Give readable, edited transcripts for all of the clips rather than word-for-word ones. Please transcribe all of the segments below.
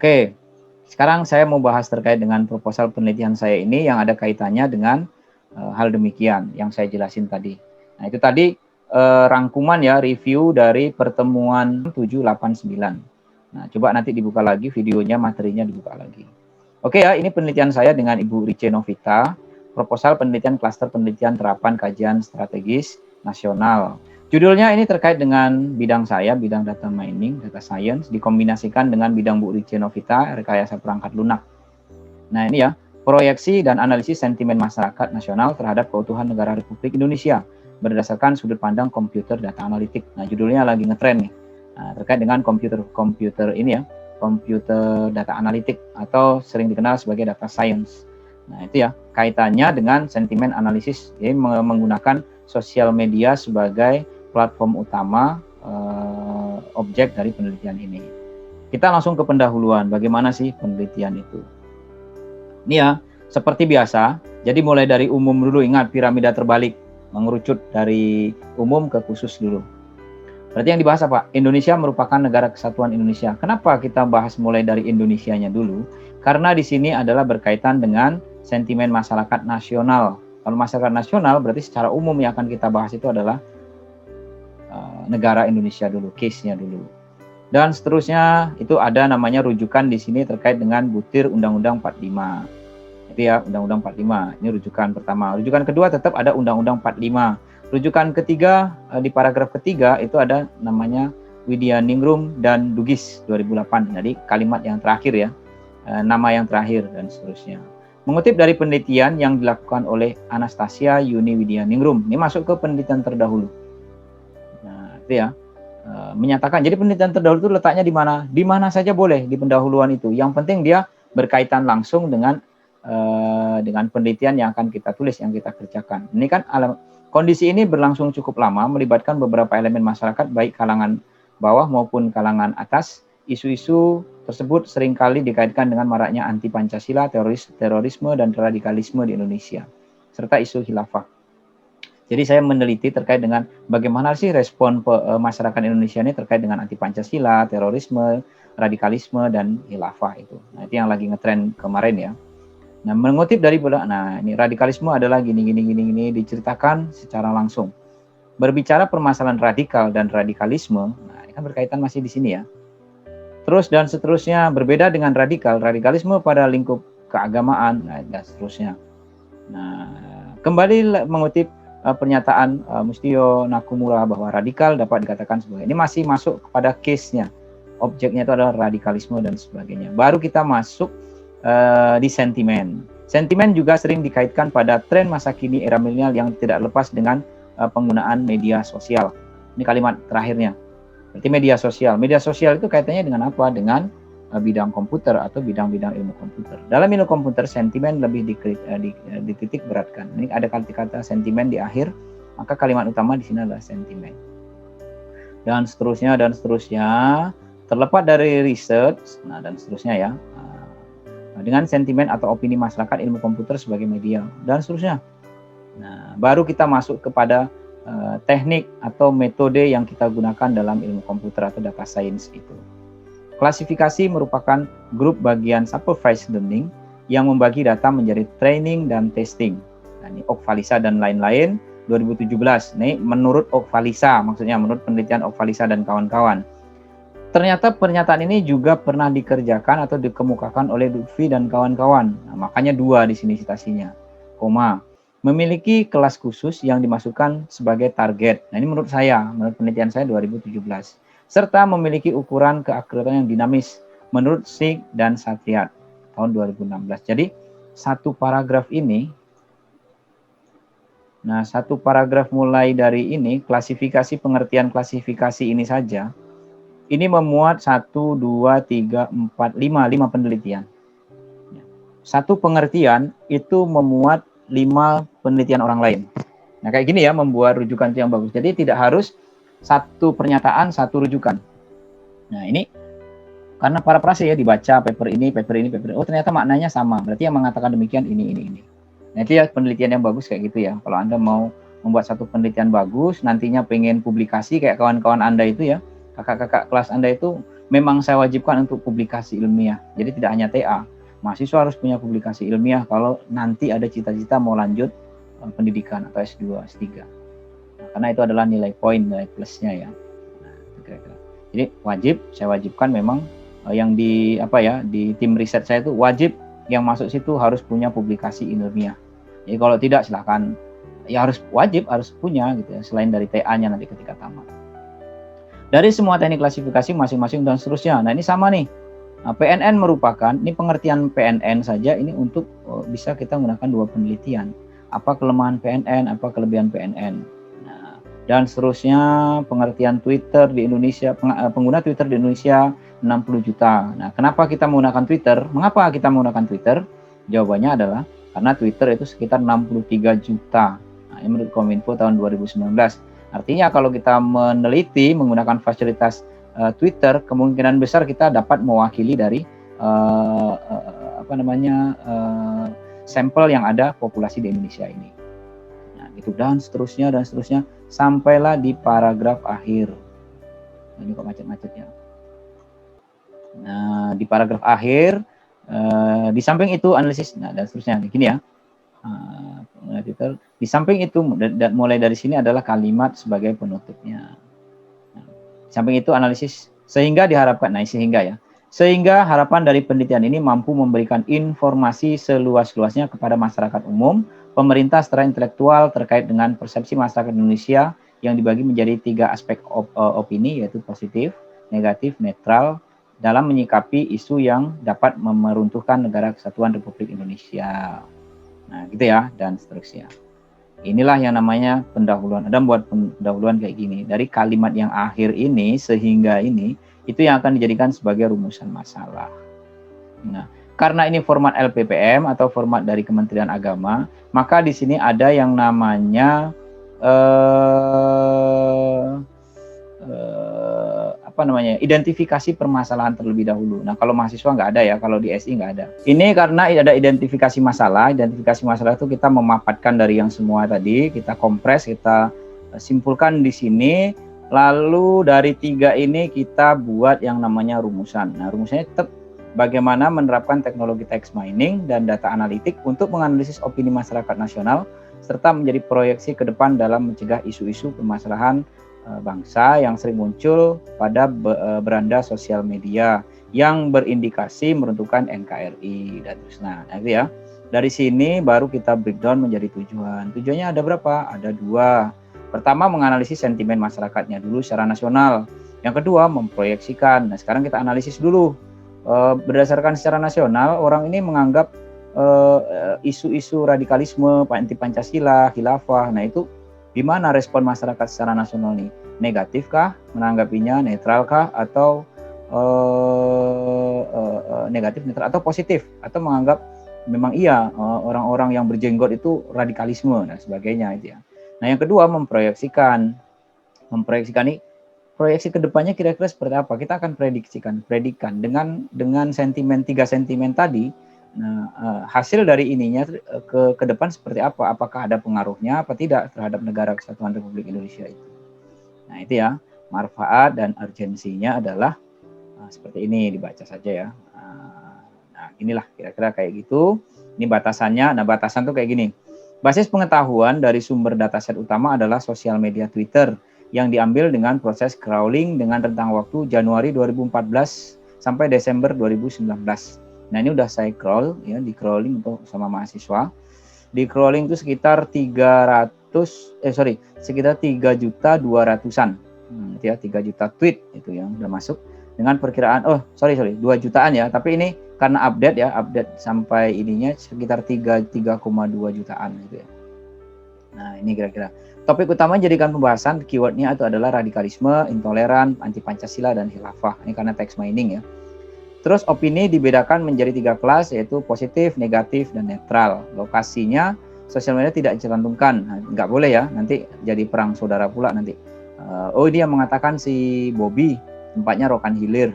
Oke, sekarang saya mau bahas terkait dengan proposal penelitian saya ini yang ada kaitannya dengan hal demikian yang saya jelasin tadi. Nah, itu tadi rangkuman ya, review dari pertemuan 789. Nah, coba nanti dibuka lagi videonya, materinya dibuka lagi. Oke ya, ini penelitian saya dengan Ibu Rice Novita, proposal penelitian klaster penelitian terapan kajian strategis nasional. Judulnya ini terkait dengan bidang saya, bidang data mining, data science, dikombinasikan dengan bidang Bu Rice Novita, rekayasa perangkat lunak. Nah ini ya, proyeksi dan analisis sentimen masyarakat nasional terhadap keutuhan negara Republik Indonesia berdasarkan sudut pandang komputer data analitik. Nah judulnya lagi ngetren nih, terkait dengan komputer ini ya, komputer data analitik atau sering dikenal sebagai data science. Nah itu ya, kaitannya dengan sentimen analisis, jadi menggunakan sosial media sebagai platform utama objek dari penelitian ini. Kita langsung ke pendahuluan, bagaimana sih penelitian itu. Ini ya, seperti biasa, jadi mulai dari umum dulu, ingat piramida terbalik, mengerucut dari umum ke khusus dulu. Berarti yang dibahas apa? Indonesia merupakan negara kesatuan Indonesia. Kenapa kita bahas mulai dari Indonesianya dulu? Karena di sini adalah berkaitan dengan sentimen masyarakat nasional. Kalau masyarakat nasional berarti secara umum yang akan kita bahas itu adalah negara Indonesia dulu, case-nya dulu. Dan seterusnya itu ada namanya rujukan di sini terkait dengan butir Undang-Undang 45. Itu ya, Undang-Undang 45. Ini rujukan pertama. Rujukan kedua tetap ada Undang-Undang 45. Rujukan ketiga di paragraf ketiga itu ada namanya Widyaningrum dan Dugis 2008. Jadi kalimat yang terakhir ya, nama yang terakhir dan seterusnya. Mengutip dari penelitian yang dilakukan oleh Anastasia Yuni Widyaningrum. Ini masuk ke penelitian terdahulu. Nah, itu ya. Menyatakan, jadi penelitian terdahulu itu letaknya di mana? Di mana saja boleh di pendahuluan itu. Yang penting dia berkaitan langsung dengan penelitian yang akan kita tulis, yang kita kerjakan. Ini kan kondisi ini berlangsung cukup lama, melibatkan beberapa elemen masyarakat, baik kalangan bawah maupun kalangan atas. Isu-isu tersebut seringkali dikaitkan dengan maraknya anti Pancasila, terorisme, dan radikalisme di Indonesia, serta isu khilafah. Jadi saya meneliti terkait dengan bagaimana sih respon masyarakat Indonesia ini terkait dengan anti Pancasila, terorisme, radikalisme, dan khilafah itu. Nah, itu yang lagi ngetren kemarin ya. Nah, mengutip dari ini radikalisme adalah gini diceritakan secara langsung. Berbicara permasalahan radikal dan radikalisme, nah ini kan berkaitan masih di sini ya. Terus dan seterusnya, berbeda dengan radikalisme pada lingkup keagamaan, nah, dan seterusnya. Nah, kembali mengutip pernyataan Mustio Nakamura bahwa radikal dapat dikatakan sebagai, ini masih masuk kepada case-nya, objeknya itu adalah radikalisme dan sebagainya. Baru kita masuk di sentimen. Sentimen juga sering dikaitkan pada tren masa kini era milenial yang tidak lepas dengan penggunaan media sosial. Ini kalimat terakhirnya. Berarti media sosial. Media sosial itu kaitannya dengan apa? Dengan bidang komputer atau bidang-bidang ilmu komputer. Dalam ilmu komputer, sentimen lebih dititik beratkan. Ini ada kata-kata sentimen di akhir, maka kalimat utama di sini adalah sentimen. Dan seterusnya, terlepas dari research, nah dan seterusnya ya, dengan sentimen atau opini masyarakat ilmu komputer sebagai media, dan seterusnya. Nah, baru kita masuk kepada teknik atau metode yang kita gunakan dalam ilmu komputer atau data science itu. Klasifikasi merupakan grup bagian supervised learning yang membagi data menjadi training dan testing. Nah, ini Okvalisa dan lain-lain 2017. Ini menurut Okvalisa, maksudnya menurut penelitian Okvalisa dan kawan-kawan. Ternyata pernyataan ini juga pernah dikerjakan atau dikemukakan oleh Lutfi dan kawan-kawan. Nah, makanya 2 di sini citasinya. Memiliki kelas khusus yang dimasukkan sebagai target. Nah, ini menurut saya, menurut penelitian saya 2017. Serta memiliki ukuran keakuratan yang dinamis menurut Sig dan Satriat tahun 2016. Jadi satu paragraf ini, nah satu paragraf mulai dari ini, klasifikasi pengertian klasifikasi ini saja, ini memuat 1, 2, 3, 4, 5 penelitian. Satu pengertian itu memuat 5 penelitian orang lain. Nah kayak gini ya, membuat rujukan yang bagus. Jadi tidak harus satu pernyataan, satu rujukan. Nah ini karena para prase ya dibaca paper ini, oh ternyata maknanya sama. Berarti yang mengatakan demikian ini. Nah itu ya penelitian yang bagus kayak gitu ya. Kalau Anda mau membuat satu penelitian bagus, nantinya pengen publikasi kayak kawan-kawan Anda itu ya, kakak-kakak kelas Anda itu memang saya wajibkan untuk publikasi ilmiah. Jadi tidak hanya TA, mahasiswa harus punya publikasi ilmiah kalau nanti ada cita-cita mau lanjut pendidikan atau S2, S3. Nah, karena itu adalah nilai poin, nilai plusnya ya. Nah, kira-kira. Jadi saya wajibkan memang yang di tim riset saya itu wajib yang masuk situ harus punya publikasi ilmiah. Jadi kalau tidak silahkan, ya harus punya gitu ya, selain dari TA-nya nanti ketika tamat. Dari semua teknik klasifikasi masing-masing dan seterusnya. Nah ini sama nih. Nah, PNN merupakan, ini pengertian PNN saja ini untuk bisa kita menggunakan 2 penelitian. Apa kelemahan PNN, apa kelebihan PNN. Nah, dan seterusnya pengertian Twitter di Indonesia, pengguna Twitter di Indonesia 60 juta. Nah, kenapa kita menggunakan Twitter? Mengapa kita menggunakan Twitter? Jawabannya adalah karena Twitter itu sekitar 63 juta. Nah, ini menurut Kominfo tahun 2019. Artinya kalau kita meneliti menggunakan fasilitas Twitter, kemungkinan besar kita dapat mewakili dari sampel yang ada populasi di Indonesia ini. Nah, itu dan seterusnya sampailah di paragraf akhir. Nah, ini kok macet-macet ya. Nah, di paragraf akhir di samping itu analisis, nah dan seterusnya gini ya. Di samping itu dan mulai dari sini adalah kalimat sebagai penutupnya. Nah, di samping itu analisis sehingga harapan dari penelitian ini mampu memberikan informasi seluas-luasnya kepada masyarakat umum, pemerintah secara intelektual terkait dengan persepsi masyarakat Indonesia yang dibagi menjadi 3 aspek opini, yaitu positif, negatif, netral, dalam menyikapi isu yang dapat meruntuhkan negara kesatuan Republik Indonesia. Nah, gitu ya, dan seterusnya. Inilah yang namanya pendahuluan. Adam buat pendahuluan kayak gini. Dari kalimat yang akhir ini sehingga ini, itu yang akan dijadikan sebagai rumusan masalah. Nah, karena ini format LPPM atau format dari Kementerian Agama, maka di sini ada yang namanya identifikasi permasalahan terlebih dahulu. Nah, kalau mahasiswa nggak ada ya, kalau di SI nggak ada. Ini karena ada identifikasi masalah itu kita memaparkan dari yang semua tadi, kita kompres, kita simpulkan di sini, lalu dari 3 ini kita buat yang namanya rumusan. Nah, rumusnya tetap bagaimana menerapkan teknologi text mining dan data analitik untuk menganalisis opini masyarakat nasional, serta menjadi proyeksi ke depan dalam mencegah isu-isu permasalahan bangsa yang sering muncul pada beranda sosial media yang berindikasi meruntuhkan NKRI dan seterusnya. Nah, itu ya. Dari sini baru kita breakdown menjadi tujuan. Tujuannya ada berapa? Ada 2. Pertama, menganalisis sentimen masyarakatnya dulu secara nasional. Yang kedua, memproyeksikan. Nah, sekarang kita analisis dulu. Berdasarkan secara nasional, orang ini menganggap isu-isu radikalisme, anti Pancasila, khilafah. Nah, itu gimana respon masyarakat secara nasional nih? Negatif kah menanggapinya, netral kah, atau negatif, netral, atau positif, atau menganggap memang iya orang-orang yang berjenggot itu radikalisme dan sebagainya itu ya. Nah, yang kedua, memproyeksikan nih proyeksi kedepannya kira-kira seperti apa. Kita akan predikan dengan sentimen 3 sentimen tadi. Nah, hasil dari ininya ke depan seperti apa? Apakah ada pengaruhnya apa tidak terhadap negara kesatuan Republik Indonesia itu? Nah, itu ya, manfaat dan urgensinya adalah seperti ini, dibaca saja ya. Nah, inilah kira-kira kayak gitu. Ini batasannya. Nah, batasan tuh kayak gini. Basis pengetahuan dari sumber dataset utama adalah sosial media Twitter yang diambil dengan proses crawling dengan rentang waktu Januari 2014 sampai Desember 2019. Nah, ini udah saya crawl ya, di crawling untuk sama mahasiswa. Di crawling itu sekitar 3.200.000-an. Ya, 3 juta tweet itu yang udah masuk dengan perkiraan 2 jutaan ya, tapi ini karena update sampai ininya sekitar 3,2 jutaan gitu ya. Nah, ini kira-kira topik utama jadikan pembahasan, keywordnya itu adalah radikalisme, intoleran, anti Pancasila, dan khilafah. Ini karena text mining ya. Terus opini dibedakan menjadi 3 kelas, yaitu positif, negatif, dan netral. Lokasinya sosial media tidak dicantumkan, nah, nggak boleh ya, nanti jadi perang saudara pula nanti. Ini yang mengatakan si Bobby, tempatnya Rokan Hilir.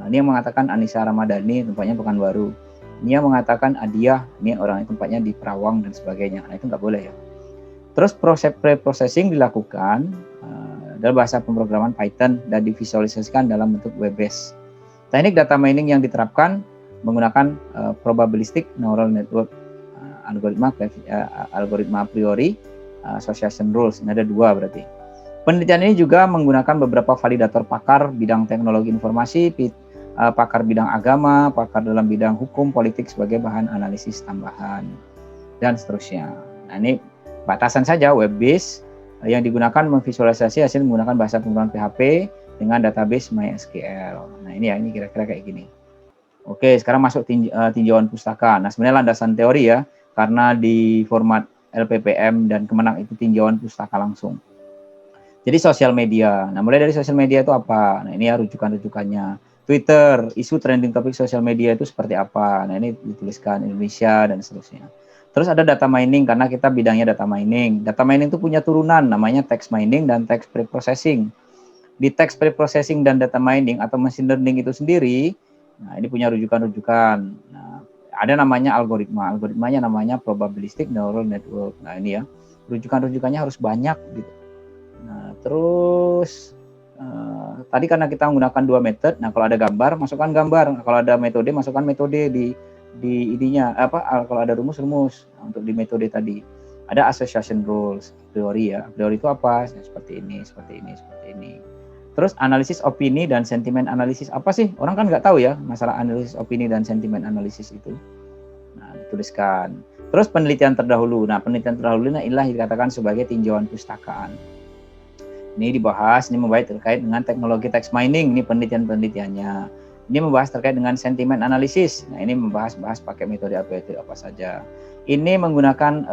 Ini yang mengatakan Anissa Ramadhani, tempatnya Pekanbaru. Ini yang mengatakan Adiah, ini orang tempatnya di Perawang dan sebagainya. Nah, itu nggak boleh ya. Terus proses pre-processing dilakukan dalam bahasa pemrograman Python dan divisualisasikan dalam bentuk web-based. Teknik data mining yang diterapkan menggunakan probabilistic neural network, algoritma a priori, association rules. Ini ada 2 berarti. Penelitian ini juga menggunakan beberapa validator pakar bidang teknologi informasi, pakar bidang agama, pakar dalam bidang hukum, politik sebagai bahan analisis tambahan, dan seterusnya. Nah, ini batasan saja web base yang digunakan memvisualisasi hasil menggunakan bahasa pemrograman PHP dengan database MySQL. Nah, ini ya, ini kira-kira kayak gini. Oke, sekarang masuk tinjauan pustaka. Nah, sebenarnya landasan teori ya, karena di format LPPM dan Kemenang itu tinjauan pustaka langsung. Jadi sosial media. Nah, mulai dari sosial media itu apa? Nah, ini ya rujukan-rujukannya. Twitter, isu trending topik sosial media itu seperti apa? Nah, ini dituliskan Indonesia dan seterusnya. Terus ada data mining, karena kita bidangnya data mining. Data mining itu punya turunan, namanya text mining dan text preprocessing. Di text preprocessing dan data mining atau machine learning itu sendiri, nah ini punya rujukan-rujukan. Nah, ada namanya algoritma. Algoritmanya namanya probabilistic neural network. Nah, ini ya, rujukan-rujukannya harus banyak gitu. Nah, terus tadi karena kita menggunakan 2 metode, nah kalau ada gambar, masukkan gambar. Nah, kalau ada metode, masukkan metode di ininya kalau ada rumus-rumus. Nah, untuk di metode tadi ada association rules, teori ya. Teori itu apa? Nah, seperti ini, seperti ini, seperti ini. Terus analisis opini dan sentimen analisis apa sih? Orang kan nggak tahu ya masalah analisis opini dan sentimen analisis itu. Nah, dituliskan. Terus penelitian terdahulu. Nah, penelitian terdahulu inilah dikatakan sebagai tinjauan pustakaan. Ini dibahas, ini membahas terkait dengan teknologi text mining, ini penelitiannya. Ini membahas terkait dengan sentimen analisis. Nah, ini membahas pakai metode apa saja. Ini menggunakan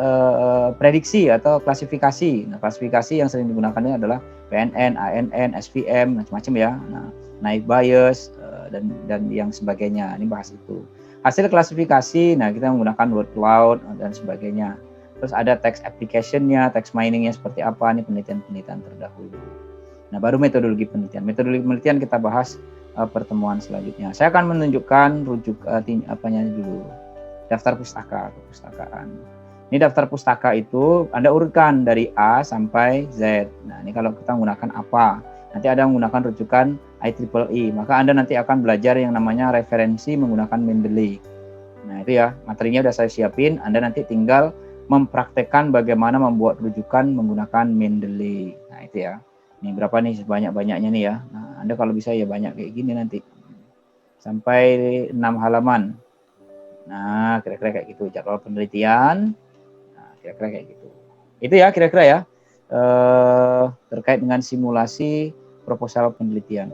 prediksi atau klasifikasi. Nah, klasifikasi yang sering digunakan ini adalah PNN, ANN, SVM, macam-macam ya. Nah, naik bias dan yang sebagainya. Ini bahas itu. Hasil klasifikasi, nah kita menggunakan word cloud dan sebagainya. Terus ada text application-nya, text mining-nya seperti apa, ini penelitian-penelitian terdahulu. Nah, baru metodologi penelitian. Metodologi penelitian kita bahas pertemuan selanjutnya. Saya akan menunjukkan apanya dulu. Daftar pustaka, kepustakaan. Ini daftar pustaka itu Anda urutkan dari A sampai Z. Nah, ini kalau kita menggunakan apa? Nanti ada menggunakan rujukan IEEE. Maka Anda nanti akan belajar yang namanya referensi menggunakan Mendeley. Nah, itu ya, materinya udah saya siapin. Anda nanti tinggal mempraktekkan bagaimana membuat rujukan menggunakan Mendeley. Nah, itu ya. Ini berapa nih sebanyak-banyaknya nih ya. Nah, Anda kalau bisa ya banyak kayak gini nanti. Sampai 6 halaman. Nah, kira-kira kayak gitu. Jadwal penelitian. Nah, kira-kira kayak gitu. Itu ya kira-kira ya. Terkait dengan simulasi proposal penelitian.